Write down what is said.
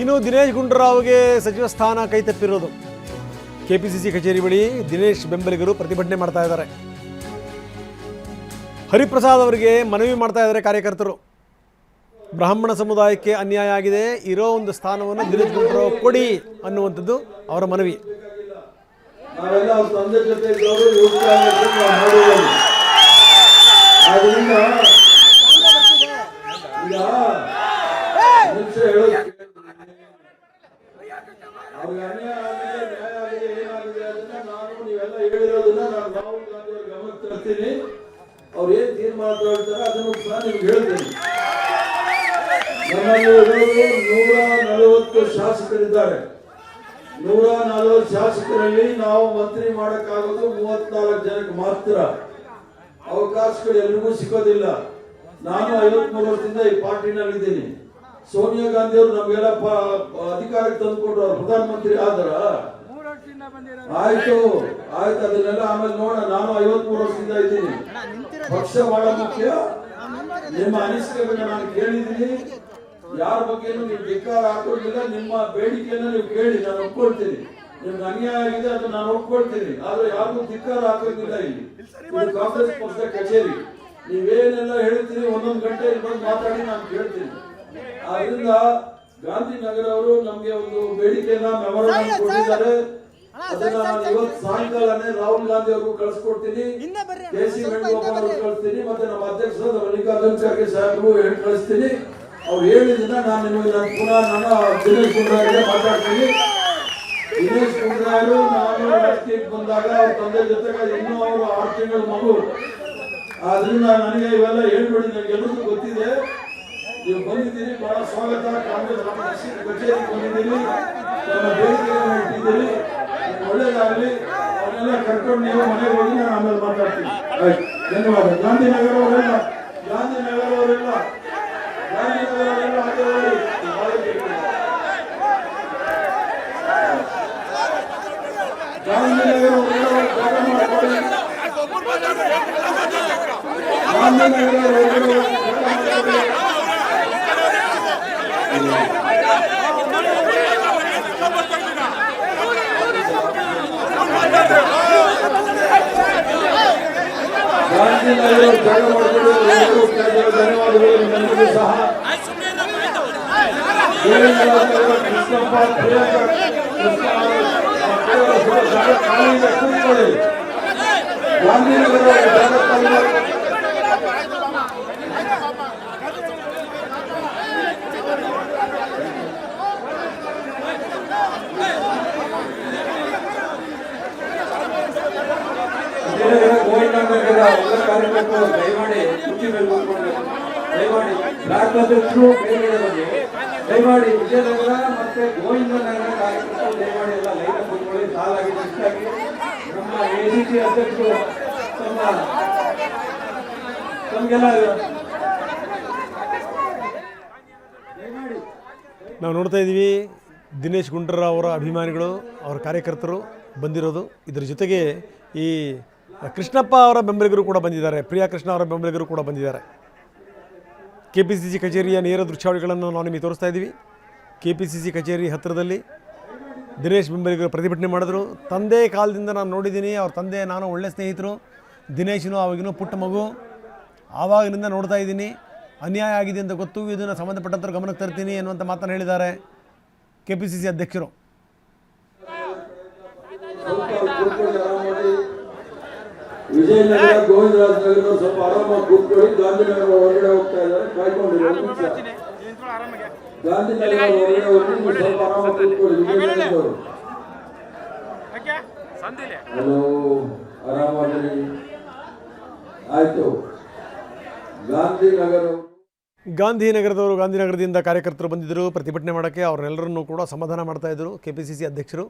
ಇನ್ನು ದಿನೇಶ್ ಗುಂಡೂರಾವ್ಗೆ ಸಚಿವ ಸ್ಥಾನ ಕೈತಪ್ಪಿರೋದು. ಕೆಪಿಸಿಸಿ ಕಚೇರಿ ಬಳಿ ದಿನೇಶ್ ಬೆಂಬಲಿಗರು ಪ್ರತಿಭಟನೆ ಮಾಡ್ತಾ ಇದ್ದಾರೆ. ಹರಿಪ್ರಸಾದ್ ಅವರಿಗೆ ಮನವಿ ಮಾಡ್ತಾ ಇದ್ದಾರೆ ಕಾರ್ಯಕರ್ತರು. ಬ್ರಾಹ್ಮಣ ಸಮುದಾಯಕ್ಕೆ ಅನ್ಯಾಯ ಆಗಿದೆ, ಇರೋ ಒಂದು ಸ್ಥಾನವನ್ನು ದಿನೇಶ್ ಗುಂಡೂರಾವ್ ಕೊಡಿ ಅನ್ನುವಂಥದ್ದು ಅವರ ಮನವಿ. ಅವ್ರು ಏನ್ ತೀರ್ಮಾನ ತಗೊಳ್ತಾರೆ ಅದನ್ನು ಸಹ ನಿಮ್ಗೆ ಹೇಳ್ತೀನಿ. ನಮ್ಮಲ್ಲಿ 140 ಶಾಸಕರಿದ್ದಾರೆ. 140 ಶಾಸಕರಲ್ಲಿ ನಾವು ಮಂತ್ರಿ ಮಾಡಕ್ಕಾಗೋದು 34 ಜನಕ್ಕೆ ಮಾತ್ರ. ಅವಕಾಶಗಳು ಎಲ್ರಿಗೂ ಸಿಗೋದಿಲ್ಲ. ನಾನು 53 ವರ್ಷದಿಂದ ಈ ಪಾರ್ಟಿನಲ್ಲಿದ್ದೀನಿ. ಸೋನಿಯಾ ಗಾಂಧಿ ಅವರು ನಮ್ಗೆಲ್ಲ ಅಧಿಕಾರಕ್ಕೆ ತಂದುಕೊಟ್ರು, ಅವ್ರು ಪ್ರಧಾನಮಂತ್ರಿ ಆದ್ರ. ಆಯ್ತು ಅದನ್ನೆಲ್ಲ ಆಮೇಲೆ ನೋಡ. ನಾನು 53 ವರ್ಷದಿಂದ ಇದ್ದೀನಿ. ಪಕ್ಷ ಬಹಳ ಮುಖ್ಯ. ನಿಮ್ಮ ಅನಿಸಿಕೆಗಳನ್ನ ನಾನು ಕೇಳಿದ್ದೀನಿ. ಯಾರ ಬಗ್ಗೆನೂ ನೀವು ಧಿಕ್ಕಾರ ಹಾಕೋದಿಲ್ಲ. ನಿಮ್ಮ ಬೇಡಿಕೆಯನ್ನ ನೀವು ಕೇಳಿ, ನಾನು ಒಪ್ಕೊಳ್ತೀನಿ. ನಿಮ್ಗೆ ಅನ್ಯಾಯ ಆಗಿದೆ ಅದು ನಾನು ಒಪ್ಕೊಳ್ತೀನಿ. ಆದ್ರೆ ಯಾರಿಗೂ ಧಿಕ್ಕಾರ ಹಾಕೋದಿಲ್ಲ. ಇಲ್ಲಿ ಇದು ಕಾಂಗ್ರೆಸ್ ಪಕ್ಷದ ಕಚೇರಿ. ನೀವೇನೆಲ್ಲ ಹೇಳ್ತೀರಿ ಒಂದೊಂದು ಗಂಟೆ ಬಂದು ಮಾತಾಡಿ ನಾನು ಕೇಳ್ತೀನಿ. ಆದ್ರಿಂದ ಗಾಂಧಿನಗರ ಅವರು ನಮ್ಗೆ ಒಂದು ಬೇಡಿಕೆಯನ್ನ ಮೆಮೊರಾಂಡಮ್ ಕೊಟ್ಟಿದ್ದಾರೆ. ಅದನ್ನ ನಾನು ಇವತ್ತು ಸಾಯಂಕಾಲನೇ ರಾಹುಲ್ ಗಾಂಧಿ ಅವ್ರಿಗೂ ಕಳಿಸ್ಕೊಡ್ತೀನಿ, ಕೆ.ಸಿ. ವೇಣುಗೋಪಾಲ್ ಅವ್ರಿಗೆ ಕಳಿಸ್ತೀನಿ, ಮತ್ತೆ ನಮ್ಮ ಅಧ್ಯಕ್ಷರಾದ ಮಲ್ಲಿಕಾರ್ಜುನ್ ಖರ್ಗೆ ಸಾಹೇಬ್ರು ಹೇಳಿ ಕಳಿಸ್ತೀನಿ. ಅವ್ರು ಹೇಳಿದ್ದನ್ನ ನಾನು ನಿಮಗೆ ಪುನಃ ದಿನೇಶ್ ಗುಂಡೂರಾವ್ ಮಾತಾಡ್ತೀನಿ. ದಿನೇಶ್ ಗುಂಡೂರಾವ್ ನಾನು ರಾಜಕೀಯಕ್ಕೆ ಬಂದಾಗ ಅವ್ರ ತಂದೆ ಜೊತೆಗೆ ಇನ್ನೂ ಅವರು 6 ತಿಂಗಳ ಮಗು. ಆದ್ರಿಂದ ನನಗೆ ಇವೆಲ್ಲ ಹೇಳ್ಬೇಡಿ, ನನಗೆಲ್ಲರಿಗೂ ಗೊತ್ತಿದೆ. ನೀವು ಬಂದಿದ್ದೀರಿ, ಬಹಳ ಸ್ವಾಗತ. ಕಾಂಗ್ರೆಸ್ ಕಚೇರಿಗೆ ಬಂದಿದ್ದೀರಿ, ನಮ್ಮ ಬೇಡಿಕೆಯನ್ನು ಇಟ್ಟಿದ್ದೀರಿ. ಒಳ್ಳೇದಾಗಲಿ. ಅವನ್ನೆಲ್ಲ ಕರ್ಕೊಂಡು ನೀವು ಮನೆಗೆ ಹೋಗಿ ನಾನು ಆಮೇಲೆ ಮಾತಾಡ್ತೀನಿ. ಧನ್ಯವಾದ. ಗಾಂಧಿನಗರ ಅವರೆಲ್ಲ ಹಾಗೆ ಹೋಗಿ. ಧನ್ಯವಾದಗಳು. ನಿಮ್ಮೆಲ್ಲರಿಗೂ ಸಹ ಗಾಂಧಿನಗರ ಕಾರ್ಯಕರ್ತರು ದಯಮಾಡಿ ಕುರ್ಚಿ ಮೇಲೆ ಕೂತ್ಕೊಳ್ಬೇಕು. ದಯಮಾಡಿ ರಾಜ್ಯಾಧ್ಯಕ್ಷರು ಬೇರೆ ಬಗ್ಗೆ ದಯಮಾಡಿ ವಿಜಯನಗರ ಮತ್ತೆ ಗೋವಿಂದನಗರ ಕಾರ್ಯಕರ್ತರು ದಯಮಾಡಿ ಎಲ್ಲ ಲೈನ್ ಕೂತ್ಕೊಳ್ಳಿ, ಸಾಲಾಗಿ ಶಿಸ್ತಾಗಿ. ನಮ್ಮ ಎಸಿಸಿ ಅಧ್ಯಕ್ಷರು ತಮಗೆಲ್ಲ ನಾವು ನೋಡ್ತಾ ಇದ್ದೀವಿ ದಿನೇಶ್ ಗುಂಡೂರಾವ್ ಅವರ ಅಭಿಮಾನಿಗಳು, ಅವರ ಕಾರ್ಯಕರ್ತರು ಬಂದಿರೋದು. ಇದರ ಜೊತೆಗೆ ಈ ಕೃಷ್ಣಪ್ಪ ಅವರ ಬೆಂಬಲಿಗರು ಕೂಡ ಬಂದಿದ್ದಾರೆ, ಪ್ರಿಯಾ ಕೃಷ್ಣ ಅವರ ಬೆಂಬಲಿಗರು ಕೂಡ ಬಂದಿದ್ದಾರೆ. ಕೆಪಿಸಿಸಿ ಕಚೇರಿಯ ನೇರ ದೃಶ್ಯಾವಳಿಗಳನ್ನು ನಾವು ನಿಮಗೆ ತೋರಿಸ್ತಾ ಇದ್ದೀವಿ. ಕೆಪಿಸಿಸಿ ಕಚೇರಿ ಹತ್ತಿರದಲ್ಲಿ ದಿನೇಶ್ ಬೆಂಬಲಿಗರು ಪ್ರತಿಭಟನೆ ಮಾಡಿದ್ರು. ತಂದೆ ಕಾಲದಿಂದ ನಾನು ನೋಡಿದ್ದೀನಿ, ಅವ್ರ ತಂದೆ ನಾನು ಒಳ್ಳೆ ಸ್ನೇಹಿತರು. ದಿನೇಶನು ಅವಾಗಿನೂ ಪುಟ್ಟ ಮಗು, ಆವಾಗಿನಿಂದ ನೋಡ್ತಾ ಇದ್ದೀನಿ. ಅನ್ಯಾಯ ಆಗಿದೆ ಅಂತ ಗೊತ್ತು, ಇದನ್ನು ಸಂಬಂಧಪಟ್ಟಂಥವ್ರು ಗಮನಕ್ಕೆ ತರ್ತೀನಿ ಅನ್ನುವಂಥ ಮಾತನ್ನು ಹೇಳಿದ್ದಾರೆ ಕೆಪಿಸಿಸಿ ಅಧ್ಯಕ್ಷರು. ವಿಜಯನಗರ ಗೋವಿಂದರಾಜನಗರ ಸ್ವಲ್ಪ ಆರಾಮಾಗಿ ಕೂತ್ಕೊಳ್ಳಿ. ಗಾಂಧಿನಗರ ಹೊರಗಡೆ ಹೋಗ್ತಾ ಇದ್ದಾರೆ, ಕಾಯ್ಕೊಂಡಿರಿ. ಗಾಂಧಿನಗರ ಹೊರಗಡೆ ಹೋಗಿ ಸ್ವಲ್ಪ ಆರಾಮಾಗಿ ಕೂತ್ಕೊಳ್ಳಿ. ವಿಜಯನಗರ ಹಲೋ, ಆರಾಮಾಗಿ ಆಯ್ತು. ಗಾಂಧಿನಗರದವರು ಗಾಂಧಿನಗರದಿಂದ ಕಾರ್ಯಕರ್ತರು ಬಂದಿದ್ದರು ಪ್ರತಿಭಟನೆ ಮಾಡೋಕ್ಕೆ. ಅವರೆಲ್ಲರನ್ನೂ ಕೂಡ ಸಮಾಧಾನ ಮಾಡ್ತಾಯಿದ್ರು ಕೆಪಿಸಿಸಿ ಅಧ್ಯಕ್ಷರು.